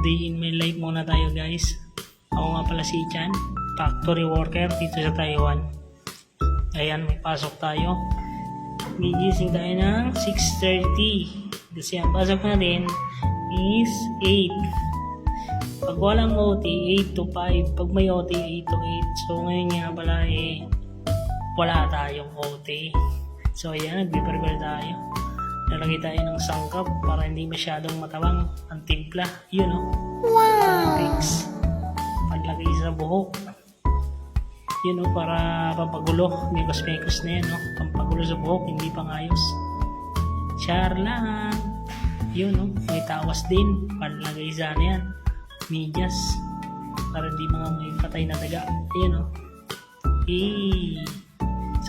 day in my life muna tayo guys. Ako nga pala si Chan, factory worker dito sa Taiwan. Ayan, may pasok tayo. Gigising tayo ng 6:30 kasi ang pasok natin is 8. Pag walang OT, 8 to 5. Pag may OT, 8 to 8. So ngayon nga pala wala tayong OT. So ayan, nagbe-prepare tayo. Nalagay tayo ng sangkap para hindi masyadong matawang ang timpla. Yun o. Wow! Fix. Paglagay sa buhok. Yun o, para pampagulo. Mekos-mekos na yan o. Pampagulo sa buhok, hindi pang ayos. Char lang. Yun o, may tawas din. Palagay sa ano yan. Medyas. Para hindi mga may patay na taga. Yun o.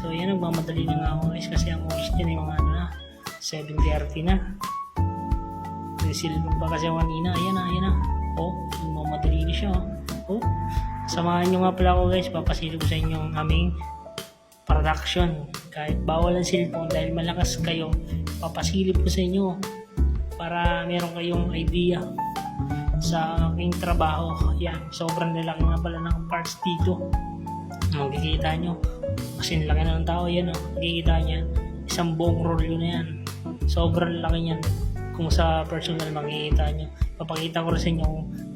So yan, nagmamadali na nga ako guys kasi ang oras dyan ay mga ano na 7:30 na. Resilbong pa kasi ako kanina. Ayan na. Nagmamadali na siya. Samahan nyo nga pala ako guys. Papasilip ko sa inyo ang aming production. Kahit bawal ang cellphone dahil malakas kayo, papasilip ko sa inyo para meron kayong idea sa aking trabaho. Yan, sobrang lalaki nga pala ng parts dito. Makikita nyo kasi laki na ng tao yan o. Makikita nyo isang buong rolyo na yan. Sobrang laki yan. Kung sa personal makikita nyo, papakita ko rin sa inyo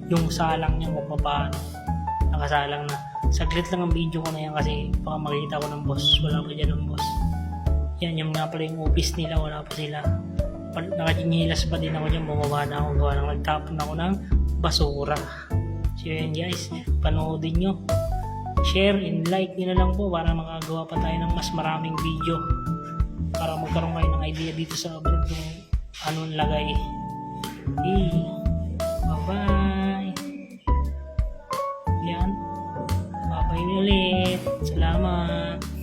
yung salang niya kung paano nakasalang na. Saglit lang ang video ko na yan kasi baka makikita ko ng boss. Wala pa dyan ng boss. Yan yung nga pala yung office nila. Wala pa sila. Nakachinilas pa din ako dyan. Bumaba na ako. Gawa nang nagtapon ako ng basura. So yun guys, panoodin nyo. Share and like nyo na lang po para makagawa pa tayo ng mas maraming video para magkaroon kayo ng idea dito sa abroad kung anong lagay. Bye-bye. Yan. Bye-bye ulit. Salamat.